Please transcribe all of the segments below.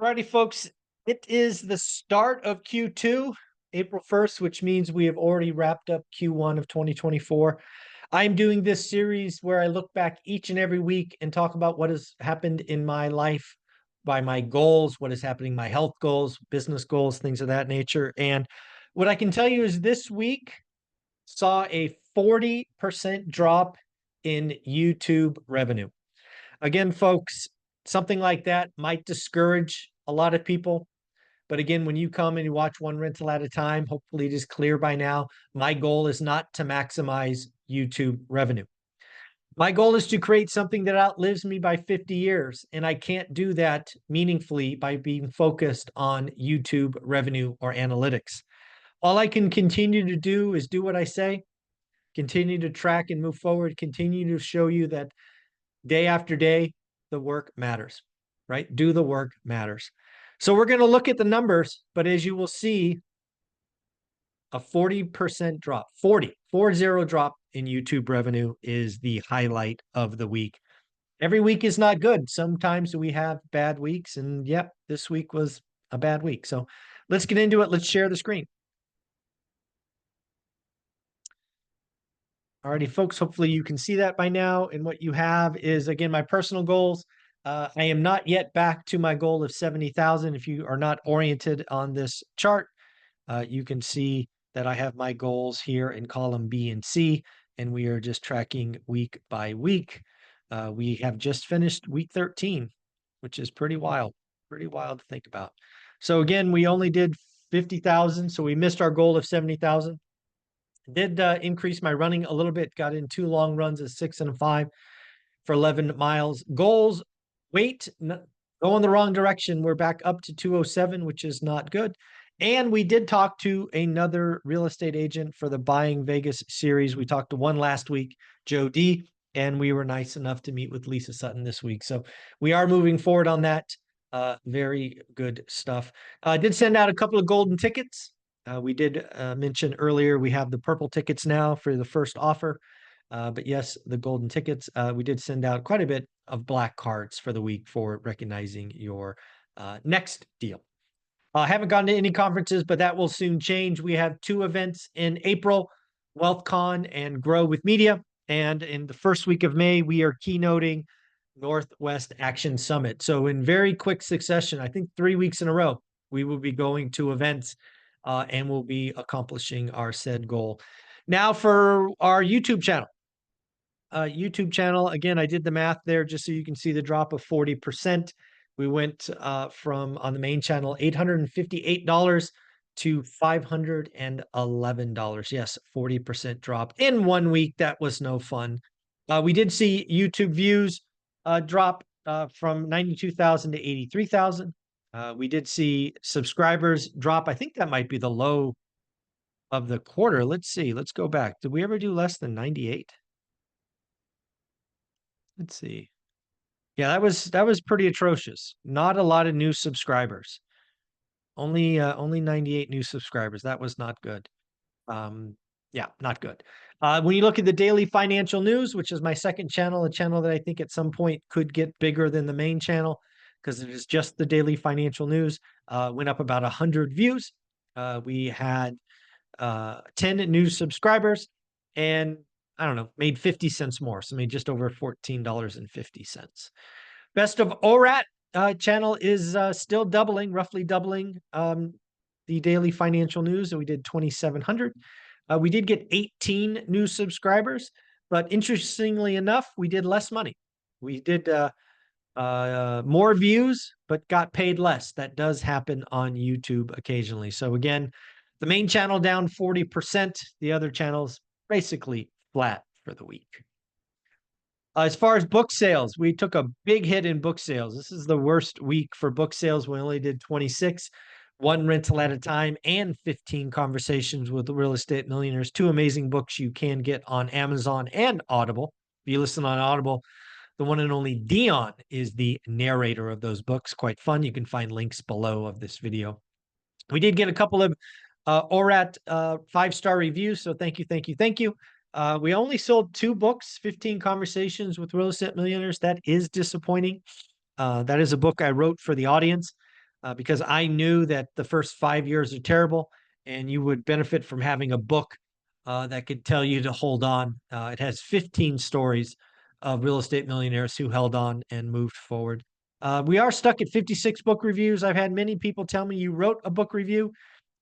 Alrighty, folks. It is the start of Q2, April 1st, which means we have already wrapped up Q1 of 2024. I'm doing this series where I look back each and every week and talk about what has happened in my life by my goals, what is happening, my health goals, business goals, things of that nature. And what I can tell you is this week saw a 40% drop in YouTube revenue. Again, folks, something like that might discourage a lot of people. But again, when you come and you watch one rental at a time, hopefully it is clear by now, my goal is not to maximize YouTube revenue. My goal is to create something that outlives me by 50 years. And I can't do that meaningfully by being focused on YouTube revenue or analytics. All I can continue to do is do what I say, continue to track and move forward, continue to show you that day after day, the work matters, right? Do the work matters. So we're going to look at the numbers, but as you will see, a 40% drop, 40 drop in YouTube revenue is the highlight of the week. Every week is not good. Sometimes we have bad weeks, and yep, this week was a bad week. So let's get into it. Let's share the screen. Alrighty, folks, hopefully you can see that by now. And what you have is, again, my personal goals. I am not yet back to my goal of 70,000. If you are not oriented on this chart, you can see that I have my goals here in column B and C, and we are just tracking week by week. We have just finished week 13, which is pretty wild to think about. So again, we only did 50,000, so we missed our goal of 70,000. Did increase my running a little bit, got in 2 long runs of 6 and a 5 for 11 miles. Goals, weight, go in the wrong direction. We're back up to 207, which is not good. And we did talk to another real estate agent for the Buying Vegas series. We talked to one last week, Joe D, and we were nice enough to meet with Lisa Sutton this week. So we are moving forward on that. Very good stuff. I did send out a couple of golden tickets. We did mention earlier we have the purple tickets now for the first offer. But yes, the golden tickets. We did send out quite a bit of black cards for the week for recognizing your next deal. I haven't gone to any conferences, but that will soon change. We have 2 events in April, WealthCon and Grow with Media. And in the first week of May, we are keynoting Northwest Action Summit. So in very quick succession, I think 3 weeks in a row, we will be going to events and we'll be accomplishing our said goal. Now for our YouTube channel. Again, I did the math there just so you can see the drop of 40%. We went from, on the main channel, $858 to $511. Yes, 40% drop in 1 week. That was no fun. We did see YouTube views drop from 92,000 to 83,000. We did see subscribers drop. I think that might be the low of the quarter. Let's see. Let's go back. Did we ever do less than 98? Let's see. Yeah, that was pretty atrocious. Not a lot of new subscribers. Only 98 new subscribers. That was not good. Yeah, not good. When you look at the daily financial news, which is my second channel, a channel that I think at some point could get bigger than the main channel because it is just the daily financial news, went up about 100 views. We had 10 new subscribers and I don't know, made 50 cents more. So made just over $14.50. Best of ORAT channel is still doubling, roughly doubling the daily financial news. So we did 2,700. We did get 18 new subscribers, but interestingly enough, we did less money. We did more views, but got paid less. That does happen on YouTube occasionally. So again, the main channel down 40%. The other channels basically flat for the week. As far as book sales, we took a big hit in book sales. This is the worst week for book sales. We only did 26, 1 rental at a time, and 15 conversations with the real estate millionaires. 2 amazing books you can get on Amazon and Audible. If you listen on Audible, the one and only Dion is the narrator of those books. Quite fun. You can find links below of this video. We did get a couple of ORAT 5-star reviews. So thank you, thank you, thank you. We only sold 2 books, 15 Conversations with Real Estate Millionaires. That is disappointing. That is a book I wrote for the audience. because I knew that the first 5 years are terrible and you would benefit from having a book that could tell you to hold on. It has 15 stories of real estate millionaires who held on and moved forward. We are stuck at 56 book reviews. I've had many people tell me you wrote a book review,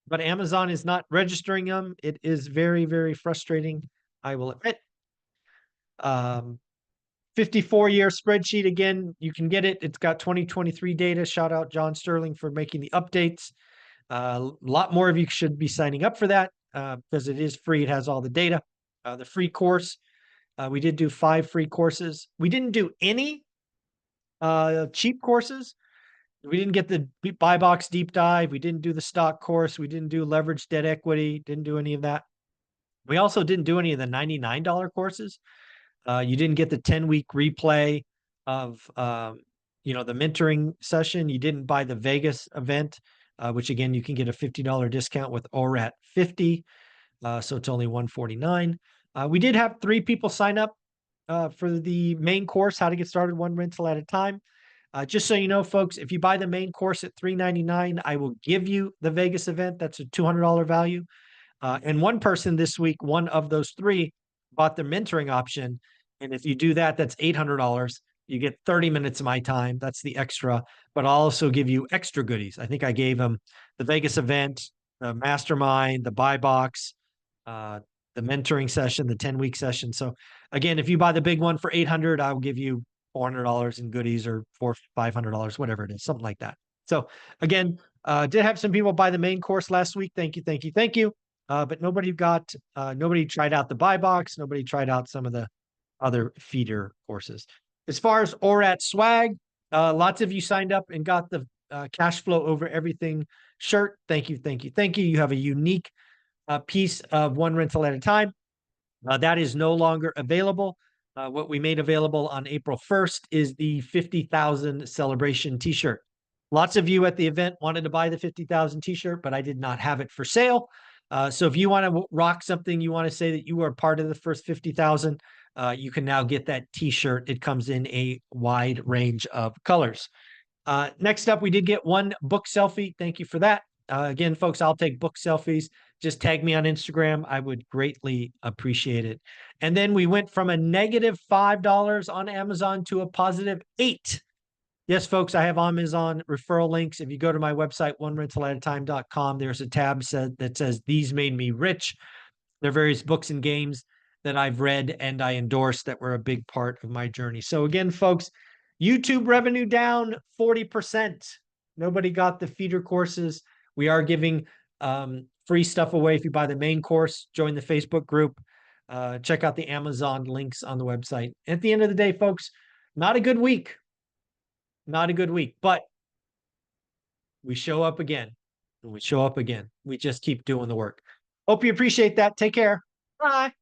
but Amazon is not registering them. It is very, very frustrating, I will admit. 54-year spreadsheet. Again, you can get it. It's got 2023 data. Shout out John Sterling for making the updates. A lot more of you should be signing up for that because it is free. It has all the data. The free course, we did do 5 free courses. We didn't do any cheap courses. We didn't get the buy box deep dive. We didn't do the stock course. We didn't do leverage debt equity. Didn't do any of that. We also didn't do any of the $99 courses. You didn't get the 10-week replay of the mentoring session. You didn't buy the Vegas event, which again, you can get a $50 discount with ORAT 50. So it's only $149. We did have 3 people sign up for the main course, how to get started one rental at a time. Just so you know, folks, if you buy the main course at $399, I will give you the Vegas event. That's a $200 value. And one person this week, one of those 3, bought the mentoring option. And if you do that, that's $800. You get 30 minutes of my time. That's the extra, but I'll also give you extra goodies. I think I gave them the Vegas event, the mastermind, the buy box, the mentoring session, the 10-week session. So again, if you buy the big one for $800, I'll give you $400 in goodies or $500, whatever it is, something like that. So again, did have some people buy the main course last week. Thank you, thank you, thank you. But nobody tried out the buy box. Nobody tried out some of the other feeder courses. As far as ORAT swag, lots of you signed up and got the cash flow over everything shirt. Thank you, thank you, thank you. You have a unique piece of one rental at a time. That is no longer available. What we made available on April 1st is the 50,000 celebration t-shirt. Lots of you at the event wanted to buy the 50,000 t-shirt, but I did not have it for sale. So if you want to rock something, you want to say that you are part of the first 50,000, you can now get that t-shirt. It comes in a wide range of colors. Next up, we did get one book selfie. Thank you for that. Again, folks, I'll take book selfies. Just tag me on Instagram. I would greatly appreciate it. And then we went from a negative $5 on Amazon to a positive $8. Yes, folks, I have Amazon referral links. If you go to my website, onerentalatatime.com, there's a tab that says, "These made me rich." There are various books and games that I've read and I endorse that were a big part of my journey. So again, folks, YouTube revenue down 40%. Nobody got the feeder courses. We are giving free stuff away if you buy the main course, join the Facebook group, check out the Amazon links on the website. At the end of the day, folks, not a good week. Not a good week, but we show up again. And we show up again. We just keep doing the work. Hope you appreciate that. Take care. Bye.